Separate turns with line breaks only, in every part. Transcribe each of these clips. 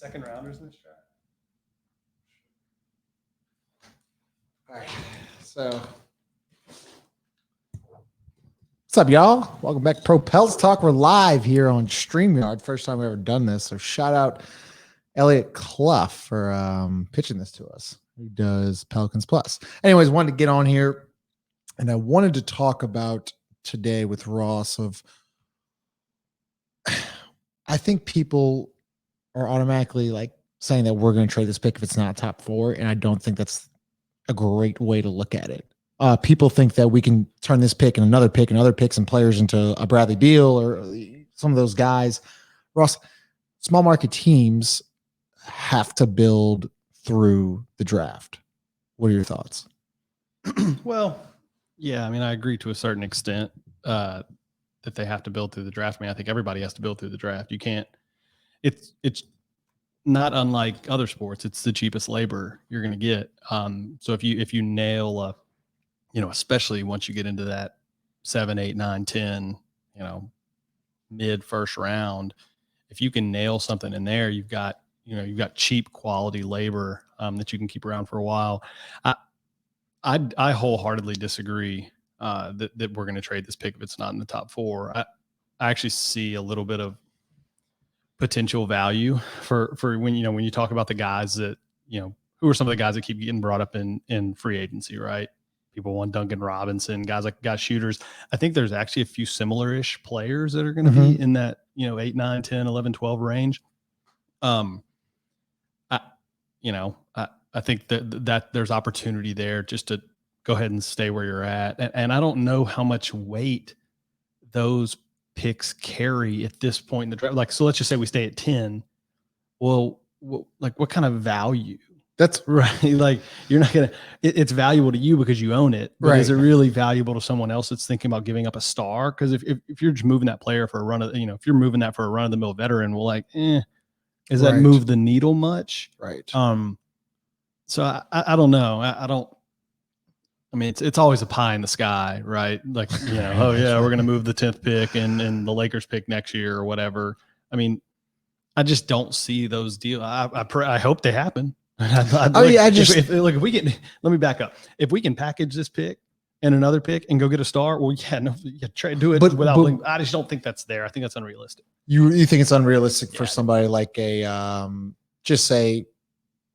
second rounders in this draft?
All right. So, what's up, y'all? Welcome back to Pro Pels Talk. We're live here on StreamYard. First time we've ever done this. So, shout out Elliot Clough for pitching this to us. He does Pelicans Plus. Anyways, wanted to get on here, and I wanted to talk about today with Ross of I think people are automatically like saying that we're going to trade this pick if it's not top 4, and I don't think that's a great way to look at it. People think that we can turn this pick and another pick and other picks and players into a Bradley Beal or some of those guys. Ross, small market teams have to build through the draft. What are your thoughts?
Well, yeah, I mean, I agree to a certain extent that they have to build through the draft. I mean, I think everybody has to build through the draft. You can't. It's not unlike other sports. It's the cheapest labor you're going to get. So if you nail especially once you get into that 7, 8, 9, 10, mid first round, if you can nail something in there, you've got cheap quality labor that you can keep around for a while. I wholeheartely disagree that we're going to trade this pick if it's not in the top 4. I actually see a little bit of potential value for when you talk about the guys that, who are some of the guys that keep getting brought up in free agency, right? People want Duncan Robinson, guys shooters. I think there's actually a few similar-ish players that are going to be in that, 8, 9, 10, 11, 12 range. I think that there's opportunity there just to go ahead and stay where you're at. And I don't know how much weight those picks carry at this point in the draft. Like, so let's just say we stay at 10. Well, what kind of value?
That's
right. Like, you're not going to, it's valuable to you because you own it. But
right.
Is it really valuable to someone else that's thinking about giving up a star? Because if you're just moving that player for a run of, if you're moving that for a run of the mill veteran, well, does that move the needle much?
Right.
So I don't know. I mean, it's always a pie in the sky, right? Like, oh yeah, we're going to move the 10th pick and the Lakers pick next year or whatever. I mean, I just don't see those deals. I hope they happen. Let me back up. If we can package this pick and another pick and go get a star, well, try to do it without. I just don't think that's there. I think that's unrealistic.
You think it's unrealistic for somebody like just say,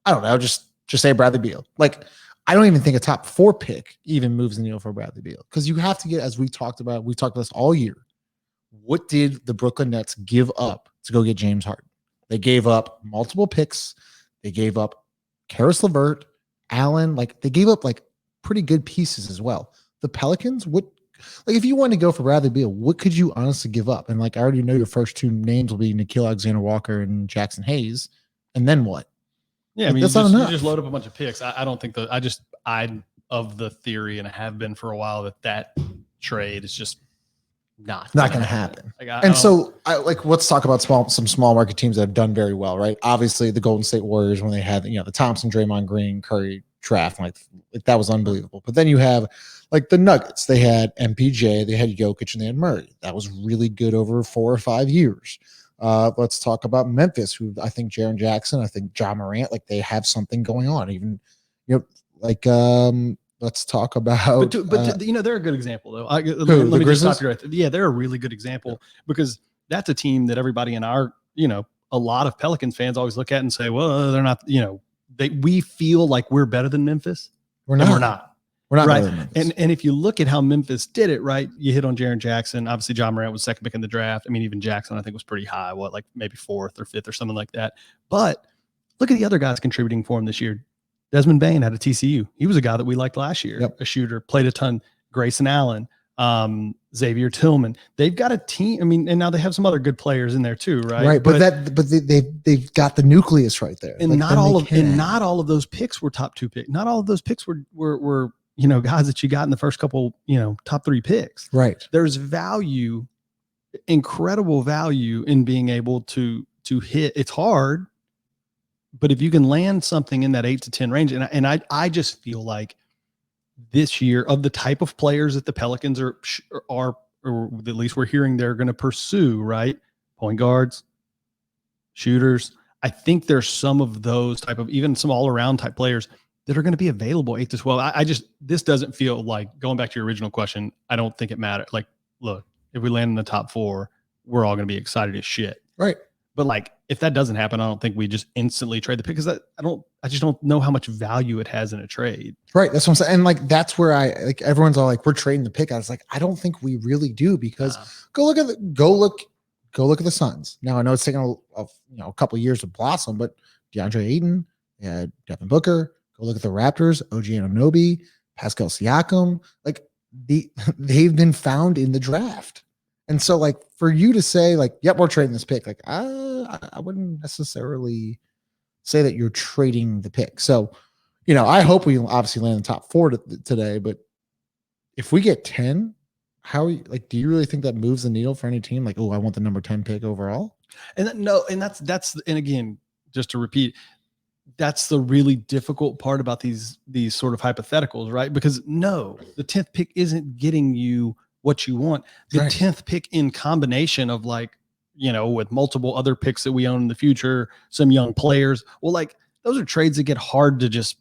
I don't know, just say Bradley Beal. Like, I don't even think a top 4 pick even moves the needle for Bradley Beal, because you have to get, as we talked about this all year. What did the Brooklyn Nets give up to go get James Harden? They gave up multiple picks. They gave up Karis LeVert, Allen. Like, they gave up like pretty good pieces as well. The Pelicans, if you wanted to go for Bradley Beal, what could you honestly give up? And like, I already know your first 2 names will be Nickeil Alexander-Walker and Jackson Hayes. And then what?
Yeah, I mean, you just load up a bunch of picks. I don't think I'm of the theory, and I have been for a while, that trade is just not going to happen.
Let's talk about some small market teams that have done very well, right? Obviously, the Golden State Warriors, when they had the Thompson, Draymond Green, Curry draft, like that was unbelievable. But then you have like the Nuggets. They had MPJ, they had Jokic, and they had Murray. That was really good over 4 or 5 years. Let's talk about Memphis, who I think Jaren Jackson, I think Ja Morant, like they have something going on. Even, let's talk about.
But they're a good example though. Let me just stop you right there. Yeah, they're a really good example because that's a team that everybody in our, a lot of Pelicans fans always look at and say, well, they're not. We feel like we're better than Memphis.
We're not. We're not
right.
better than Memphis.
And if you look at how Memphis did it, right, you hit on Jaren Jackson. Obviously, Ja Morant was second pick in the draft. I mean, even Jackson, I think, was pretty high. Like maybe 4th or 5th or something like that. But look at the other guys contributing for him this year. Desmond Bane had a TCU. He was a guy that we liked last year.
Yep.
A shooter, played a ton. Grayson Allen, Xavier Tillman. They've got a team. I mean, and now they have some other good players in there too, right?
Right, but they've got the nucleus right there.
And not all of those picks were top 2 picks. Not all of those picks were guys that you got in the first couple, top 3 picks.
Right.
There's value, incredible value in being able to hit. It's hard, but if you can land something in that 8 to 10 range, and I just feel like this year, of the type of players that the Pelicans are, or at least we're hearing they're going to pursue, right? Point guards, shooters. I think there's some of those type of, even some all around type players that are going to be available 8 to 12. This doesn't feel like, going back to your original question, I don't think it matters. Like, look, if we land in the top 4, we're all going to be excited as shit.
Right.
But like, if that doesn't happen, I don't think we just instantly trade the pick, because I just don't know how much value it has in a trade.
Right. That's what I'm saying. And like, that's where everyone's all like, we're trading the pick. I was like, I don't think we really do, because go look at the Suns. Now I know it's taken a couple of years to blossom, but DeAndre Ayton, Devin Booker, go look at the Raptors, OG Anunoby, Pascal Siakam, like they've been found in the draft. And so, like, for you to say, like, yep, we're trading this pick, like, I wouldn't necessarily say that you're trading the pick. So, I hope we obviously land in the top 4 today, but if we get 10, do you really think that moves the needle for any team? Like, oh, I want the number 10 pick overall.
And and again, just to repeat, that's the really difficult part about these sort of hypotheticals, right? Because no, the 10th pick isn't getting you what you want. The 10th pick in combination of, like, with multiple other picks that we own in the future, some young players. Well, like, those are trades that get hard to just,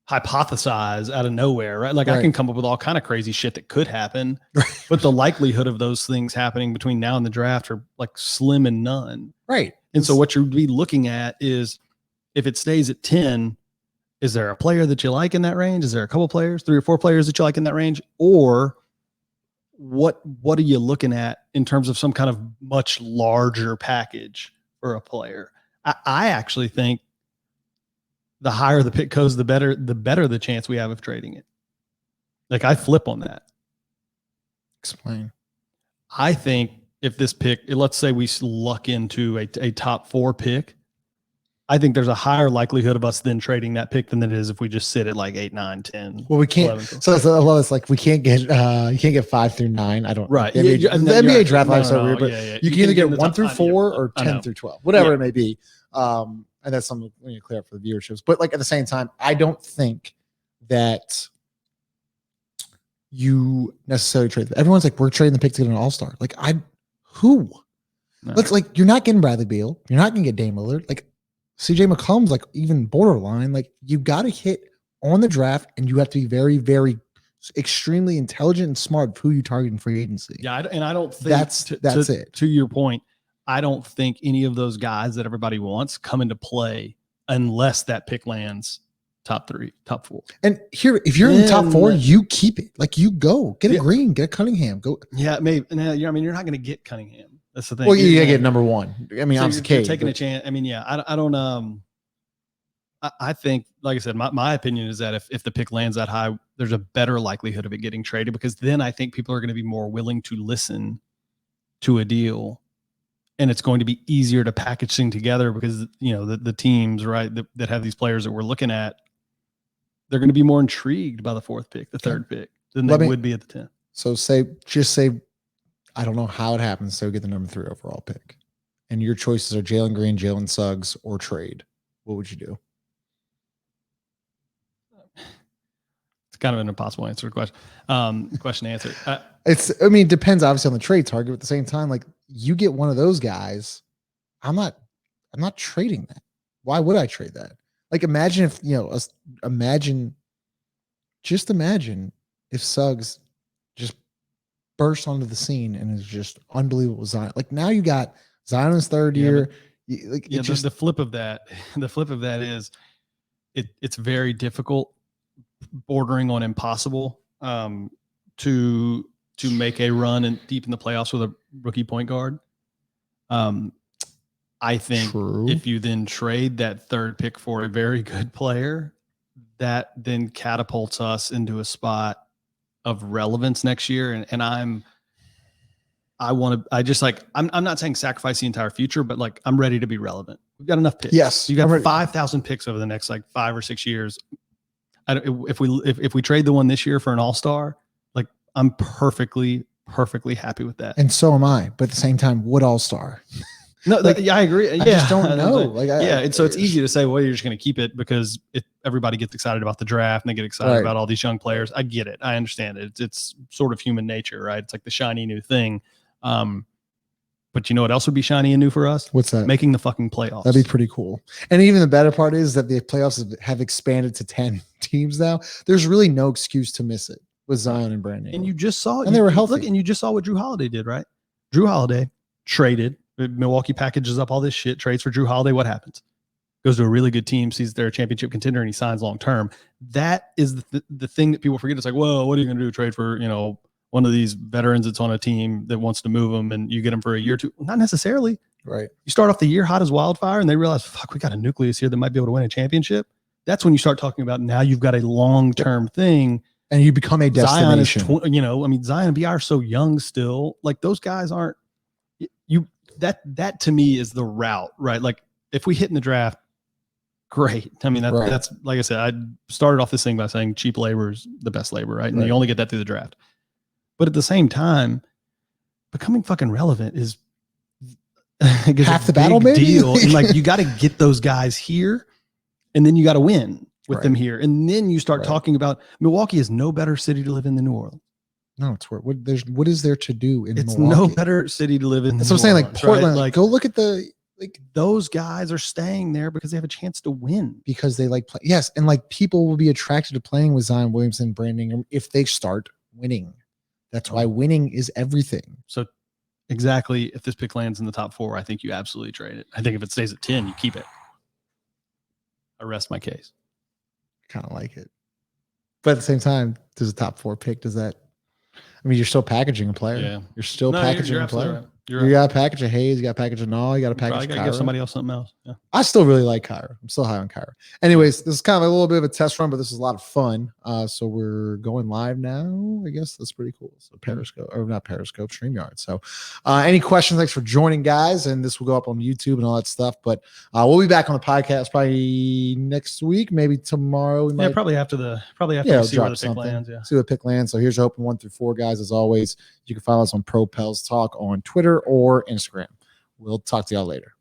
hypothesize out of nowhere, right? Like, I can come up with all kind of crazy shit that could happen, but the likelihood of those things happening between now and the draft are like slim and none.
Right.
And so what you'd be looking at is, if it stays at 10, is there a player that you like in that range? Is there a couple players, 3 or 4 players that you like in that range? Or what are you looking at in terms of some kind of much larger package for a player? I actually think the higher the pick goes, the better the chance we have of trading it. Like, I flip on that.
Explain.
I think if this pick, let's say we luck into a top 4 pick, I think there's a higher likelihood of us then trading that pick than it is if we just sit at like 8, 9, 10.
Well, we can't. 11. So it's like we can't get you can't get 5 through 9. I don't.
Right.
The NBA draft life is so weird, but you can either get 1 through 4 or 10 through 12, whatever it may be. And that's something we need to clear up for the viewerships. But like, at the same time, I don't think that you necessarily trade. Everyone's like, we're trading the pick to get an all-star. Like, who? No. Let's, like, you're not getting Bradley Beal. You're not going to get Dame Lillard. Like, CJ McCollum's like even borderline. Like, you got to hit on the draft, and you have to be very, very extremely intelligent and smart of who you target in free agency.
Yeah, and I don't think
that's it.
To your point, I don't think any of those guys that everybody wants come into play unless that pick lands top 3, top 4.
And here, if you're in the top 4, you keep it. Like, you go get a Green, get a Cunningham. Go.
Yeah, maybe. I mean, you're not going to get Cunningham. That's the thing.
Well, you get number 1. I mean,
so you're taking a chance. I mean, yeah, I don't. I think, like I said, my opinion is that if the pick lands that high, there's a better likelihood of it getting traded, because then I think people are going to be more willing to listen to a deal, and it's going to be easier to package things together, because the teams, right, that have these players that we're looking at, they're going to be more intrigued by the 4th pick, the 3rd pick, than they would be at the 10th.
So just say, I don't know how it happens, so get the number 3 overall pick, and your choices are Jalen Green, Jalen Suggs, or trade. What would you do?
It's kind of an impossible answer to question to answer.
It depends obviously on the trade target, but at the same time, like, you get one of those guys, I'm not trading that. Why would I trade that? Like, imagine if, imagine if Suggs just burst onto the scene and is just unbelievable. Zion. Like, now you got Zion's 3rd year.
The flip of that is it's very difficult, bordering on impossible, to make a run and deep in the playoffs with a rookie point guard. I think if you then trade that 3rd pick for a very good player, that then catapults us into a spot of relevance next year. And I'm not saying sacrifice the entire future, but like, I'm ready to be relevant. We've got enough picks.
Yes.
You got 5,000 picks over the next like 5 or 6 years. If we trade the one this year for an all-star, like, I'm perfectly happy with that.
And so am I. But at the same time, what all-star?
No, I agree.
I just don't know.
And so it's easy to say, well, you're just going to keep it because everybody gets excited about the draft and they get excited about all these young players. I get it. I understand it. It's sort of human nature, right? It's like the shiny new thing. But But you know what else would be shiny and new for us?
What's that?
Making the fucking playoffs.
That'd be pretty cool. And even the better part is that the playoffs have expanded to 10 teams now. There's really no excuse to miss it with Zion and Brandon.
And you just saw,
and they were healthy.
Look, and you just saw what Drew Holiday did, right? Drew Holiday traded. Milwaukee packages up all this shit, trades for Drew Holiday. What happens? Goes to a really good team, sees they're a championship contender, and he signs long term. That is the thing that people forget. It's like, whoa, what are you going to do? Trade for one of these veterans that's on a team that wants to move them, and you get them for a year or two? Not necessarily.
Right.
You start off the year hot as wildfire, and they realize, fuck, we got a nucleus here that might be able to win a championship. That's when you start talking about now you've got a long term thing,
and you become a destination.
Zion is, Zion and BI are so young still. Like those guys aren't. That to me is the route, right? Like if we hit in the draft, great. I mean, that's like I said, I started off this thing by saying cheap labor is the best labor, right? And you only get that through the draft. But at the same time, becoming fucking relevant is
half the battle, maybe.
Deal. And like you got to get those guys here, and then you got to win with them here, and then you start talking about Milwaukee is no better city to live in than New Orleans.
No, it's where what is there to do in
it's
Milwaukee?
No better city to live in.
That's what I'm saying. Like Portland, right? Like go look at
those guys are staying there because they have a chance to win.
Because they like play. Yes, and like people will be attracted to playing with Zion Williamson, Brandon if they start winning. That's why winning is everything.
So exactly, if this pick lands in the top 4, I think you absolutely trade it. I think if it stays at 10, you keep it. I rest my case.
Kind of like it. But at the same time, does a top 4 pick, does that? I mean, you're still packaging a player.
Yeah.
You're still packaging a player.
Right.
You got to package a Hayes. You got to package a Null. You got to package
Kyra. Give somebody else something else. Yeah.
I still really like Kyra. I'm still high on Kyra. Anyways, this is kind of a little bit of a test run, but this is a lot of fun. So we're going live now. I guess that's pretty cool. So Periscope, or not Periscope, StreamYard. So any questions? Thanks for joining, guys. And this will go up on YouTube and all that stuff. But we'll be back on the podcast probably next week, maybe tomorrow.
Probably after to see where the pick lands. Yeah.
See what pick lands. So here's your open 1 through 4, guys. As always, you can follow us on Pro Pels Talk on Twitter or Instagram. We'll talk to y'all later.